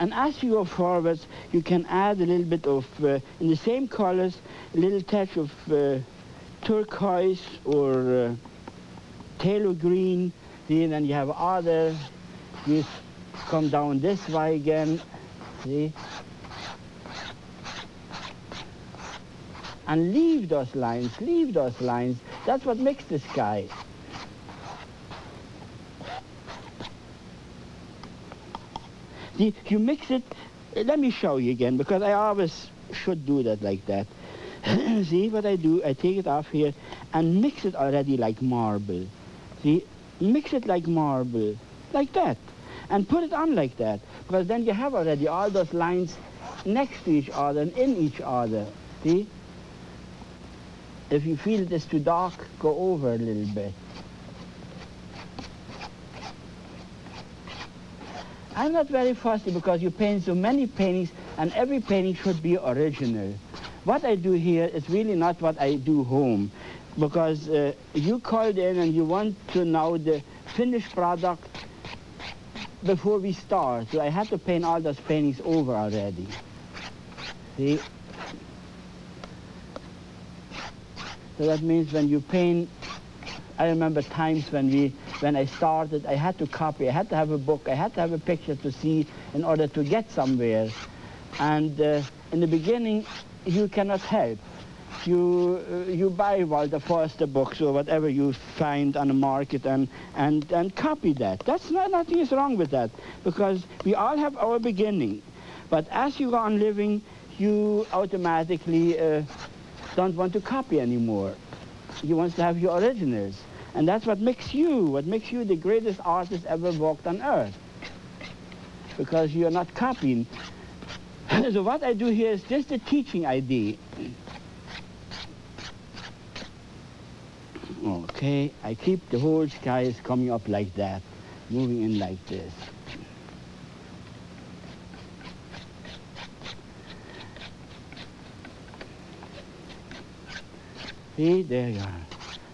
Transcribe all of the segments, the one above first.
And as you go forwards, you can add a little bit of, in the same colors, a little touch of turquoise or phthalo green. See, then you have other, you come down this way again, see? And leave those lines, leave those lines. That's what makes the sky. See, you mix it, let me show you again, because I always should do that like that. See what I do? I take it off here and mix it already like marble. See, mix it like marble, like that. And put it on like that, because then you have already all those lines next to each other and in each other. See? If you feel it is too dark, go over a little bit. I'm not very fussy because you paint so many paintings and every painting should be original. What I do here is really not what I do home, because you called in and you want to know the finished product before we start. So I had to paint all those paintings over already. See? So that means when you paint, I remember times when I started, I had to copy, I had to have a book, I had to have a picture to see in order to get somewhere. And in the beginning, you cannot help. You buy Walter Foster books or whatever you find on the market and copy that. That's nothing is wrong with that, because we all have our beginning. But as you go on living, you automatically don't want to copy anymore. You want to have your originals. And that's what makes you the greatest artist ever walked on earth. Because you're not copying. So what I do here is just a teaching idea. Okay, I keep the whole sky is coming up like that, moving in like this. See, there you are.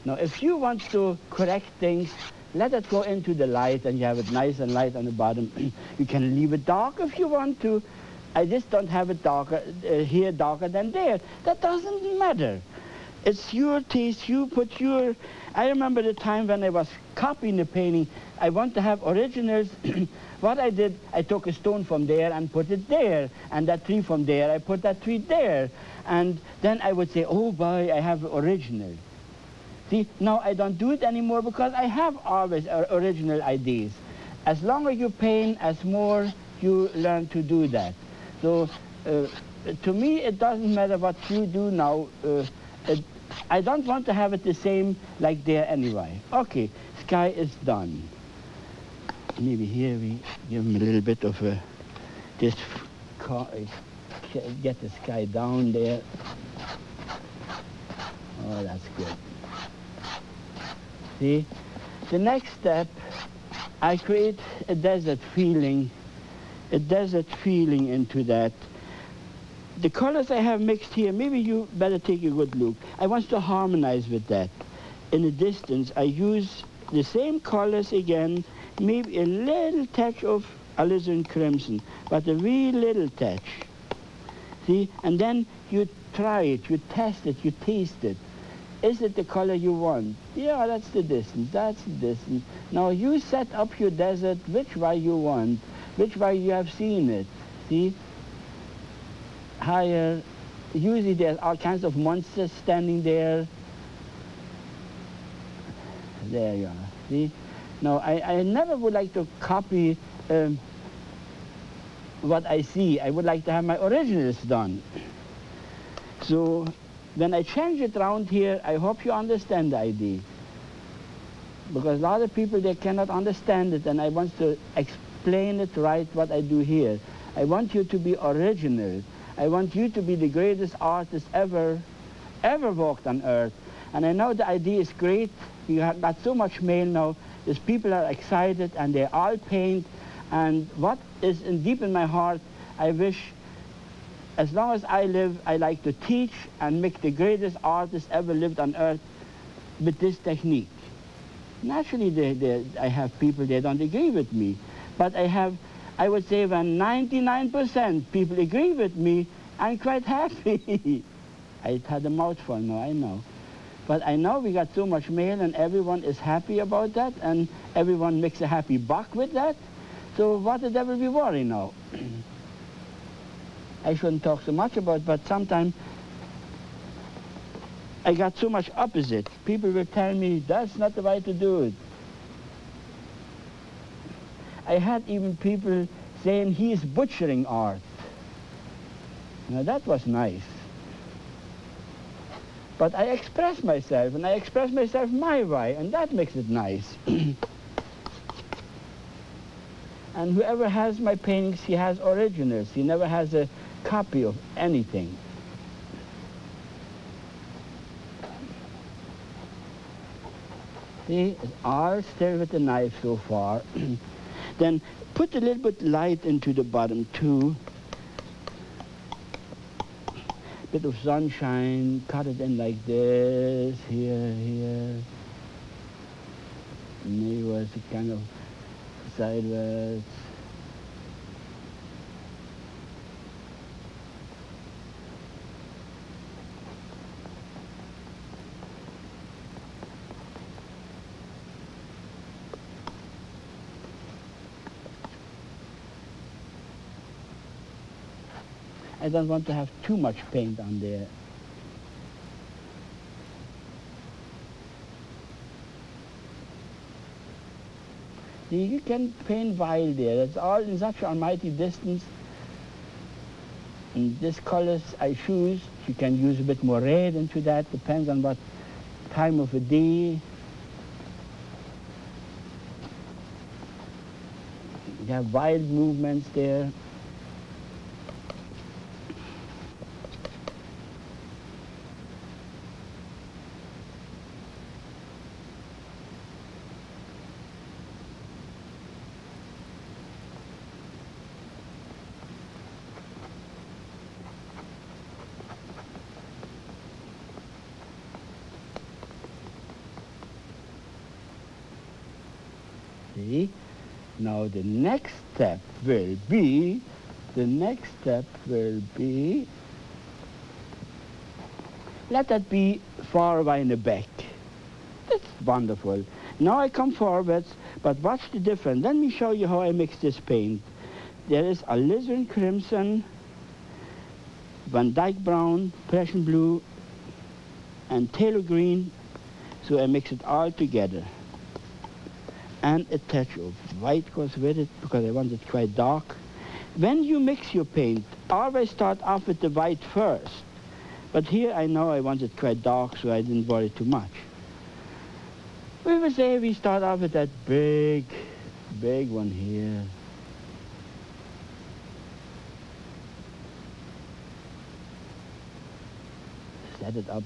Now, if you want to correct things, let it go into the light and you have it nice and light on the bottom. You can leave it dark if you want to. I just don't have it darker here darker than there. That doesn't matter. It's your taste, you put your... I remember the time when I was copying the painting, I want to have originals. What I did, I took a stone from there and put it there, and that tree from there, I put that tree there. And then I would say, oh boy, I have original. See, now I don't do it anymore because I have always original ideas. As long as you paint, as more you learn to do that. So to me, it doesn't matter what you do now. I don't want to have it the same like there anyway. Okay, sky is done. Maybe here we give him a little bit of a, just get the sky down there. Oh, that's good. See, the next step, I create a desert feeling into that. The colors I have mixed here, maybe you better take a good look. I want to harmonize with that. In the distance, I use the same colors again, maybe a little touch of alizarin crimson, but a real little touch. See, and then you try it, you test it, you taste it. Is it the color you want? Yeah, that's the distance, that's the distance. Now you set up your desert which way you want, which way you have seen it. See? Higher. Usually there's all kinds of monsters standing there. There you are. See? Now I never would like to copy what I see. I would like to have my originals done. So when I change it around here, I hope you understand the idea. Because a lot of people, they cannot understand it, and I want to explain it right what I do here. I want you to be original. I want you to be the greatest artist ever walked on earth. And I know the idea is great. You have got so much mail now. These people are excited and they all paint. And what is deep in my heart, I wish, as long as I live, I like to teach and make the greatest artist ever lived on earth with this technique. Naturally, I have people, they don't agree with me. But I I would say when 99% people agree with me, I'm quite happy. I had a mouthful now, I know. But I know we got so much mail and everyone is happy about that and everyone makes a happy buck with that. So what the devil we worry now? I shouldn't talk so much about it, but sometimes I got so much opposite. People will tell me that's not the way to do it. I had even people saying he is butchering art. Now that was nice. But I express myself, and I express myself my way, and that makes it nice. And whoever has my paintings, he has originals. He never has a copy of anything. See, it's all still with the knife so far. Then put a little bit light into the bottom too. Bit of sunshine, cut it in like this, here, here. Maybe was kind of sideways. I don't want to have too much paint on there. See, you can paint wild there. It's all in such an almighty distance. And these colors I choose, you can use a bit more red into that, depends on what time of the day. You have wild movements there. See? Now the next step will be, let that be far away in the back. That's wonderful. Now I come forwards, but watch the difference. Let me show you how I mix this paint. There is alizarin crimson, Van Dyke brown, Prussian blue, and Taylor green. So I mix it all together. And a touch of white goes with it because I want it quite dark. When you mix your paint, always start off with the white first. But here I know I want it quite dark, so I didn't worry too much. We will say we start off with that big one here. Set it up.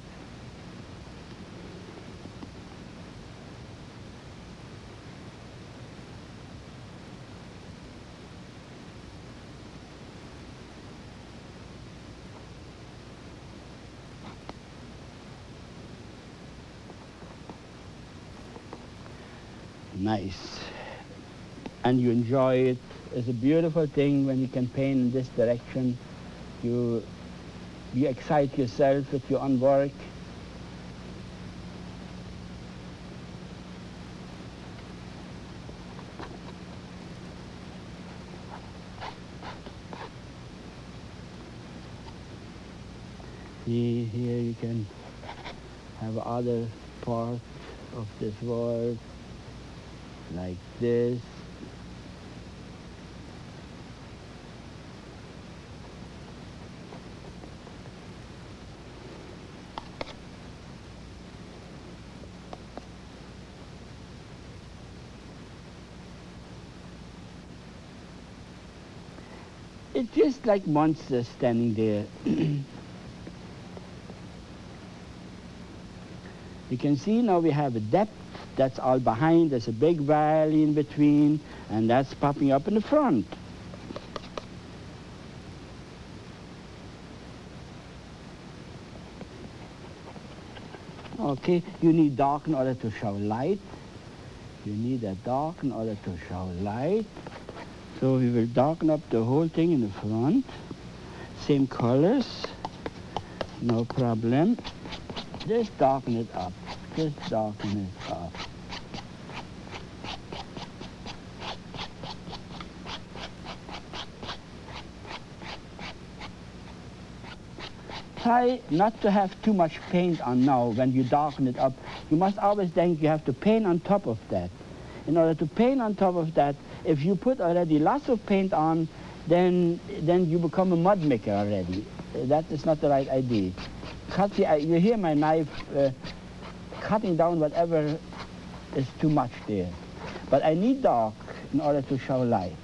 Nice. And you enjoy it. It's a beautiful thing when you can paint in this direction. You excite yourself with your own work. See, here you can have other parts of this world. Like this. It's just like monsters standing there. You can see now we have a depth. That's all behind. There's a big valley in between, and that's popping up in the front. Okay, you need dark in order to show light. You need a dark in order to show light. So we will darken up the whole thing in the front. Same colors, no problem. Just darken it up. Just darken it up. Try not to have too much paint on now when you darken it up. You must always think you have to paint on top of that. In order to paint on top of that, if you put already lots of paint on, then you become a mud maker already. That is not the right idea. You hear my knife cutting down whatever is too much there. But I need dark in order to show light.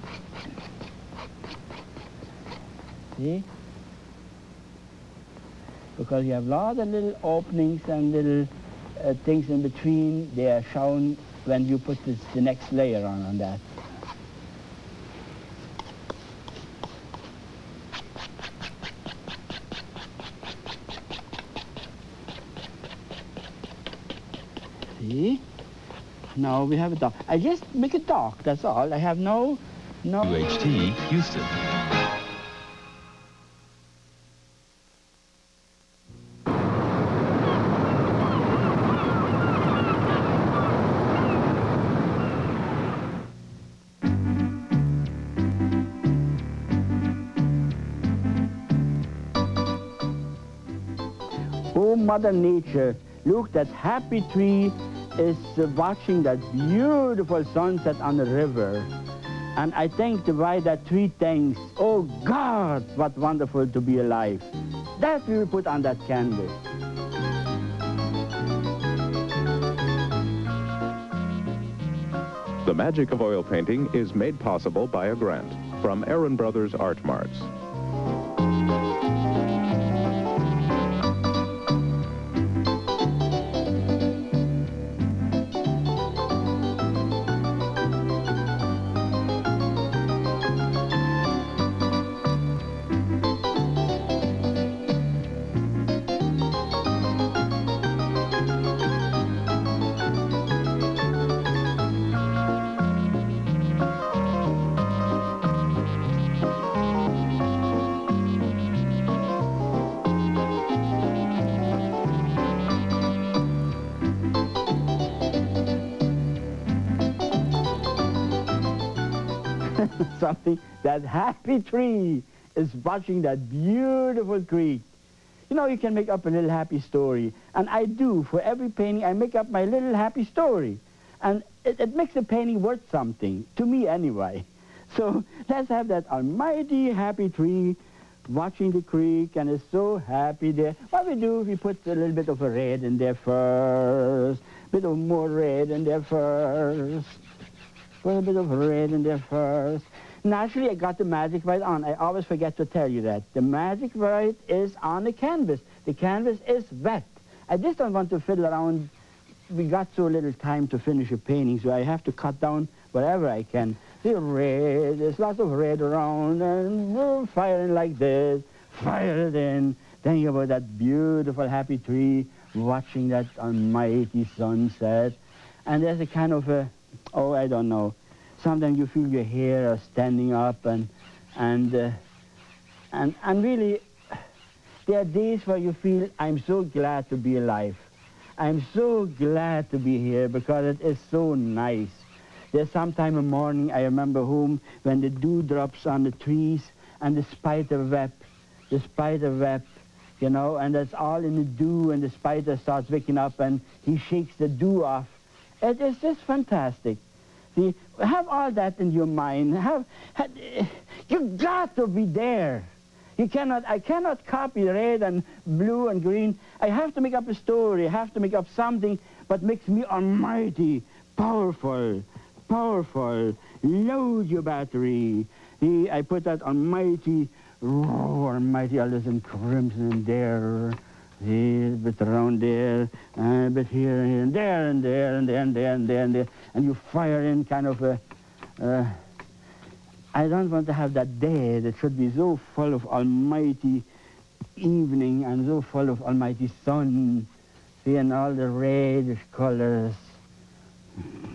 See? Because you have a lot of little openings and little things in between. They are shown when you put the next layer on that. See? Now we have it dark. I just make it dark, that's all. I have no... UHT Houston. Oh, Mother Nature, look, that happy tree is watching that beautiful sunset on the river. And I think the way that tree thinks, oh God, what wonderful to be alive. That we will put on that canvas. The magic of oil painting is made possible by a grant from Aaron Brothers Art Marts. Something, that happy tree is watching that beautiful creek. You know, you can make up a little happy story. And I do. For every painting, I make up my little happy story. And it makes the painting worth something, to me anyway. So let's have that almighty happy tree watching the creek, and it's so happy there. What we do, we put a little bit of a red in there first, a bit of more red in there first, put a bit of red in there first. Naturally, I got the magic white on. I always forget to tell you that. The magic white is on the canvas. The canvas is wet. I just don't want to fiddle around. We got so little time to finish a painting, so I have to cut down whatever I can. The red, there's lots of red around, and we're firing like this, fire it in. Then you have that beautiful happy tree watching that almighty sunset. And there's a kind of a, oh, I don't know. Sometimes you feel your hair are standing up, and really, there are days where you feel, I'm so glad to be alive. I'm so glad to be here because it is so nice. There's sometime in the morning, I remember home, when the dew drops on the trees and the spider web, you know, and that's all in the dew, and the spider starts waking up and he shakes the dew off. It is just fantastic. See, have all that in your mind. You've got to be there. I cannot copy red and blue and green. I have to make up a story. I have to make up something that makes me almighty, powerful. Load your battery. See, I put that almighty, almighty, all this in crimson in there. See, a bit around there, a bit here and there, and there, and there, and there, and there, and there. And you fire in kind of a... I don't want to have that day that should be so full of almighty evening and so full of almighty sun. See, and all the reddish colors.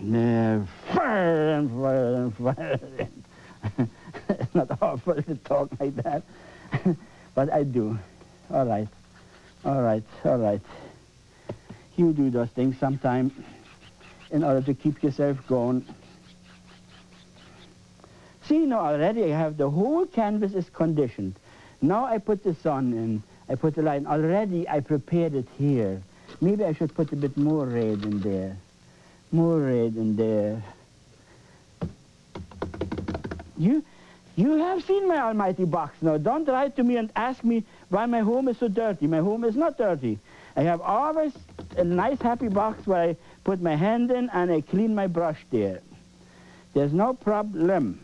There, fire and fire and fire. It's not awful to talk like that, but I do. All right, all right, all right. You do those things sometime in order to keep yourself going. See, now already I have the whole canvas is conditioned. Now I put the sun in, I put the light in. Already I prepared it here. Maybe I should put a bit more red in there. More red in there. You have seen my almighty box now. Don't write to me and ask me why my home is so dirty. My home is not dirty. I have always a nice happy box where I put my hand in and I clean my brush there. There's no problem.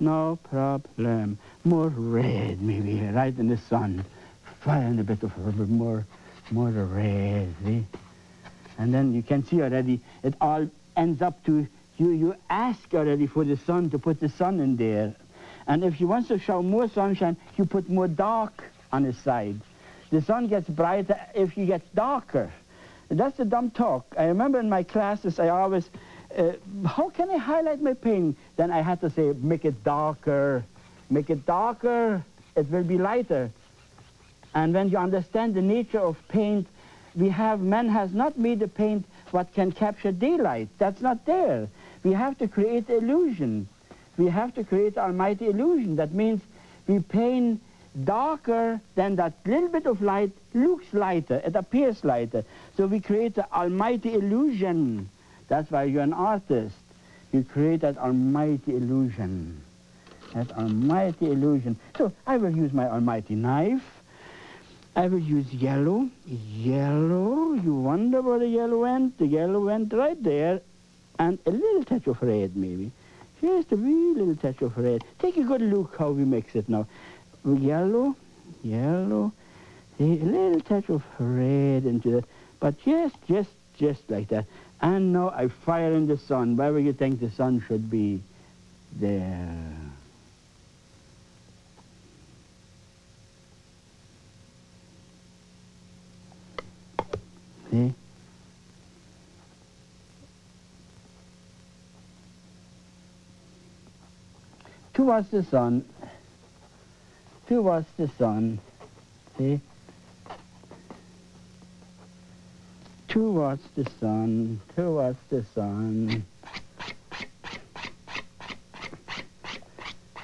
No problem. More red maybe, right in the sun. Find a bit of more red, see? And then you can see already it all ends up to, you ask already for the sun, to put the sun in there. And if you want to show more sunshine, you put more dark on the side. The sun gets brighter if you get darker. That's the dumb talk. I remember in my classes, I always, how can I highlight my painting? Then I had to say, make it darker. Make it darker, it will be lighter. And when you understand the nature of paint, man has not made the paint what can capture daylight. That's not there. We have to create illusion. We have to create almighty illusion. That means we paint darker, then that little bit of light looks lighter. It appears lighter. So we create the almighty illusion. That's why you're an artist. You create that almighty illusion. That almighty illusion. So I will use my almighty knife. I will use yellow. Yellow. You wonder where the yellow went? The yellow went right there. And a little touch of red, maybe. Just a wee little touch of red. Take a good look how we mix it now. Yellow, yellow. See, a little touch of red into that. But just like that. And now I fire in the sun. Wherever you think the sun should be. There. See? Towards the sun. Towards the sun. See? Towards the sun. Towards the sun.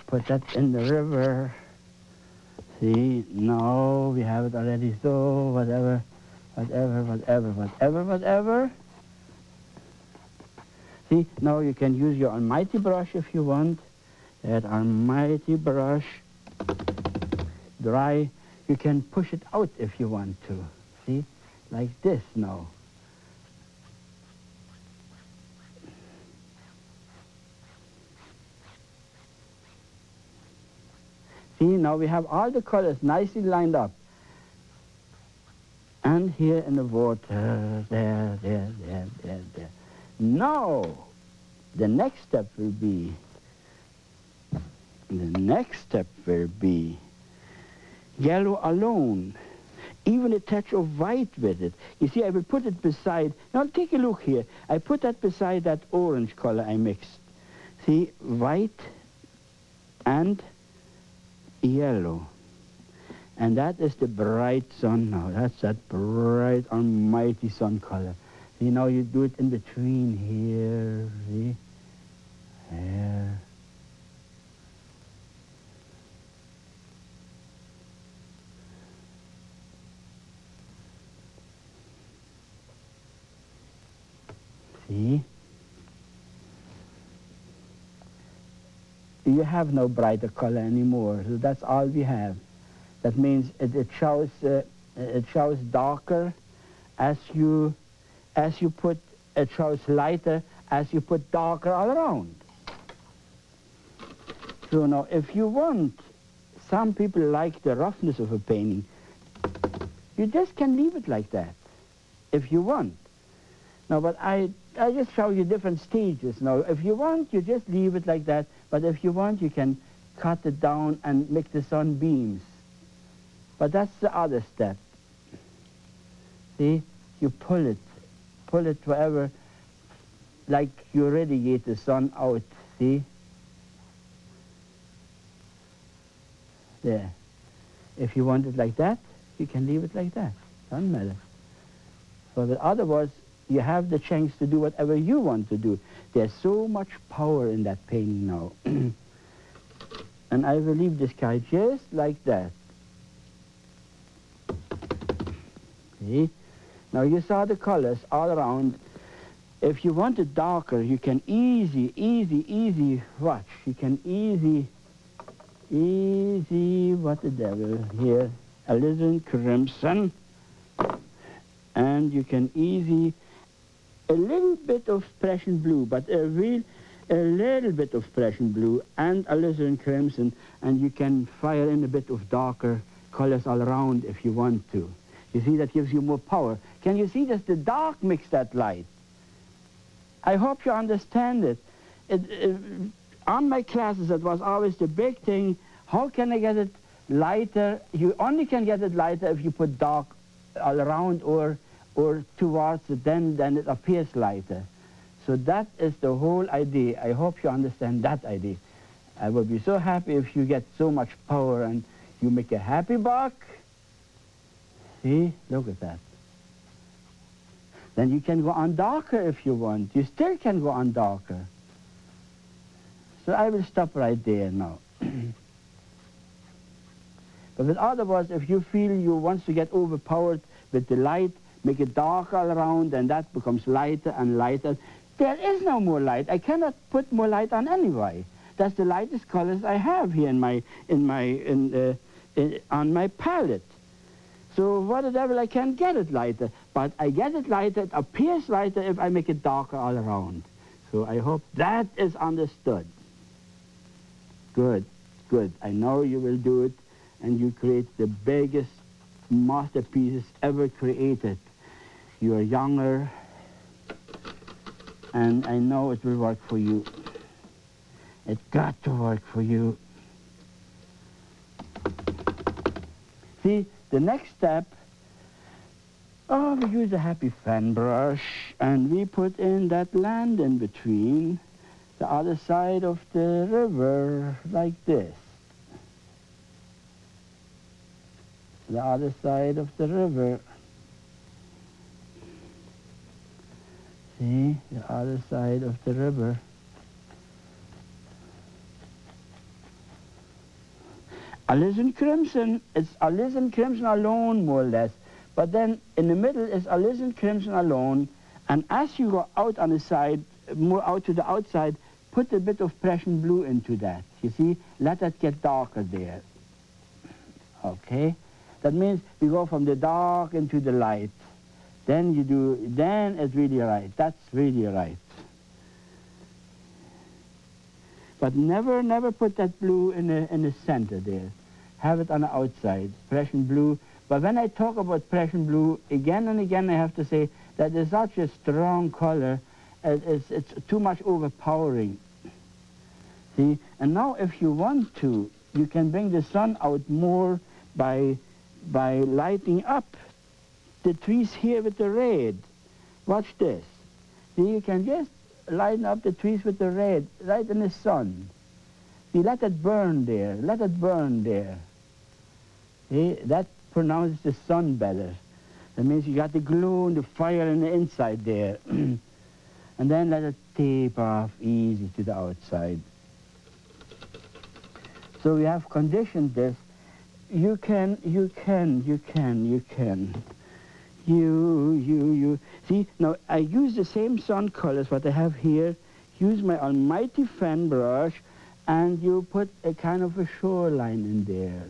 Put that in the river. See? No, we have it already. So, whatever. See, now you can use your almighty brush if you want. That almighty brush. Dry. You can push it out if you want to. See? Like this now. See, now we have all the colors nicely lined up. And here in the water, there. Now, the next step will be yellow alone, even a touch of white with it. You see, I will put it beside, now take a look here. I put that beside that orange color I mixed. See, white and yellow. And that is the bright sun now. That's that bright, almighty sun color. See, now you do it in between here, see? There. See? You have no brighter color anymore, so that's all we have. That means it shows darker as you put, it shows lighter as you put darker all around. So now, if you want, some people like the roughness of a painting. You just can leave it like that, if you want. Now, but I just show you different stages. Now, if you want, you just leave it like that. But if you want, you can cut it down and make the sunbeams. But that's the other step. See, you pull it wherever, like you radiate the sun out, see? There. If you want it like that, you can leave it like that. Doesn't matter. But otherwise, you have the chance to do whatever you want to do. There's so much power in that painting now. And I will leave this guy just like that. See? Now you saw the colors all around. If you want it darker, you can easy watch. You can easy, what the devil here? Alizarin crimson. And you can easy a little bit of Prussian blue, but a little bit of Prussian blue and alizarin crimson, and you can fire in a bit of darker colors all around if you want to. You see, that gives you more power. Can you see that the dark makes that light? I hope you understand it. On my classes, that was always the big thing. How can I get it lighter? You only can get it lighter if you put dark all around or towards it, then it appears lighter. So that is the whole idea. I hope you understand that idea. I would be so happy if you get so much power and you make a happy buck. See, look at that. Then you can go on darker if you want. You still can go on darker. So I will stop right there now. But with otherwise, if you feel you want to get overpowered with the light, make it dark all around, and that becomes lighter and lighter. There is no more light. I cannot put more light on anyway. That's the lightest colors I have here on my palette. So what the devil, I can't get it lighter. But I get it lighter, it appears lighter if I make it darker all around. So I hope that is understood. Good, good. I know you will do it, and you create the biggest masterpieces ever created. You are younger, and I know it will work for you. It got to work for you. See, the next step, we use a happy fan brush, and we put in that land in between, the other side of the river, like this. The other side of the river. See, the other side of the river. Alizarin crimson, it's alizarin crimson alone, more or less. But then in the middle is alizarin crimson alone, and as you go out on the side, more out to the outside, put a bit of Prussian blue into that. You see, let that get darker there. Okay? That means we go from the dark into the light. Then it's really right. That's really right. But never put that blue in the center there. Have it on the outside, Prussian blue. But when I talk about Prussian blue, again and again I have to say that it's such a strong color, it's too much overpowering. See, and now if you want to, you can bring the sun out more by lighting up the trees here with the red. Watch this. See, you can just lighten up the trees with the red, right in the sun. See, let it burn there, let it burn there. See, that pronounces the sun better. That means you got the glow and the fire in the inside there. And then let it taper off easy to the outside. So we have conditioned this. You can. See, now I use the same sun colors what I have here, use my almighty fan brush, and you put a kind of a shoreline in there.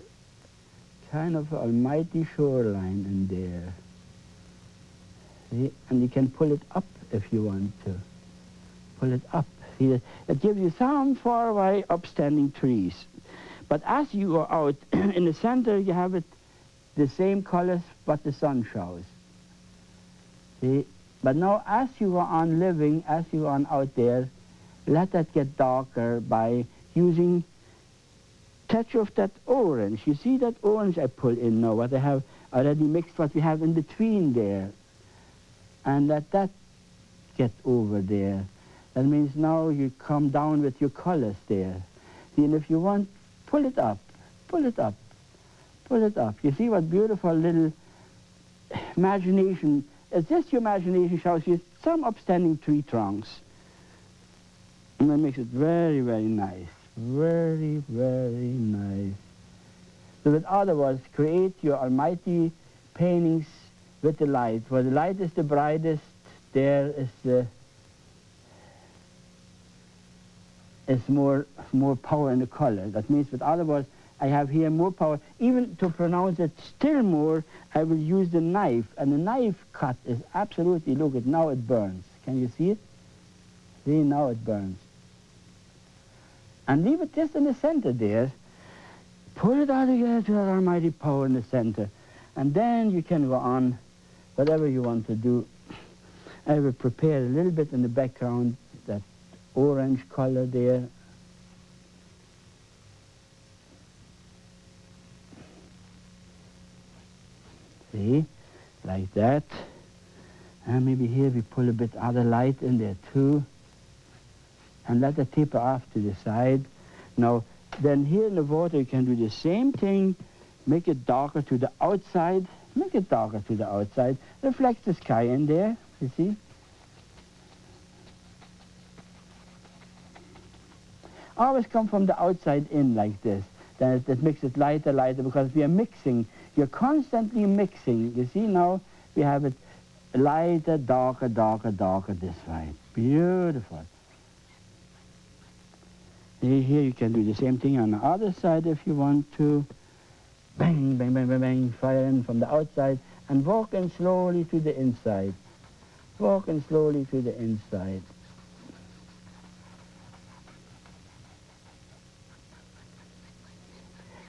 Kind of almighty shoreline in there. See, and you can pull it up if you want to. Pull it up. See, it gives you some far away upstanding trees. But as you go out, in the center you have it the same colors what the sun shows. See? But now as you go on living, as you go on out there, let that get darker by using touch of that orange. You see that orange I pull in now, what I have already mixed what we have in between there. And let that get over there. That means now you come down with your colors there. See, and if you want, pull it up. pull it up. Pull it up. You see what beautiful little imagination. Is this your imagination shows you some upstanding tree trunks. And that makes it very, very nice. Very, very nice. So in other words, create your almighty paintings with the light. Where the light is the brightest, there is more power in the color. That means, with other words, I have here more power. Even to pronounce it still more, I will use the knife. And the knife cut is absolutely, look at now it burns. Can you see it? See, now it burns. And leave it just in the center there. Pull it all together to that almighty power in the center. And then you can go on, whatever you want to do. I will prepare a little bit in the background, that orange color there. See, like that. And maybe here we pull a bit other light in there too. And let it taper off to the side. Now, then here in the water you can do the same thing. Make it darker to the outside. Make it darker to the outside. Reflect the sky in there, you see. Always come from the outside in like this. Then it makes it lighter, lighter, because we are mixing. You're constantly mixing. You see now, we have it lighter, darker, darker, darker this way. Beautiful. Here you can do the same thing on the other side if you want to. Bang, bang, bang, bang, bang, fire in from the outside and walk in slowly to the inside. Walk in slowly to the inside.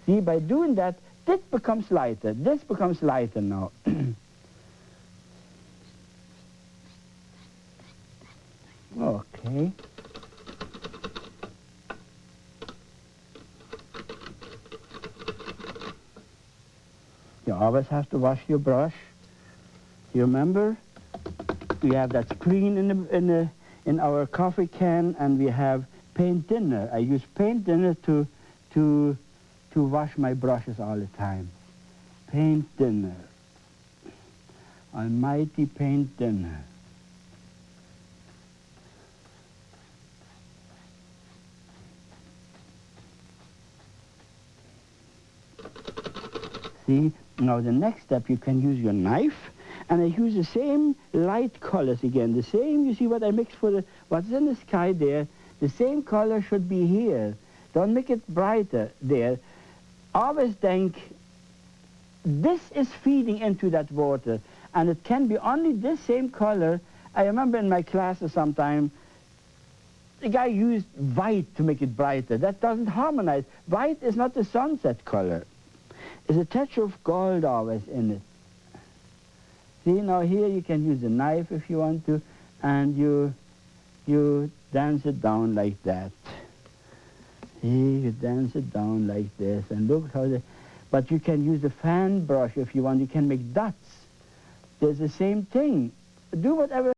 See, by doing that, this becomes lighter. This becomes lighter now. Okay. You always have to wash your brush. You remember? We have that screen in our coffee can, and we have paint thinner. I use paint thinner to wash my brushes all the time. Paint thinner. Almighty paint thinner. See, now the next step, you can use your knife, and I use the same light colors again. The same, you see what I mixed for what's in the sky there, the same color should be here. Don't make it brighter there. Always think, this is feeding into that water, and it can be only this same color. I remember in my classes sometime, the guy used white to make it brighter. That doesn't harmonize. White is not the sunset color. There's a touch of gold always in it. See, now here you can use a knife if you want to, and you dance it down like that. See, you dance it down like this, and look how but you can use a fan brush if you want. You can make dots. There's the same thing. Do whatever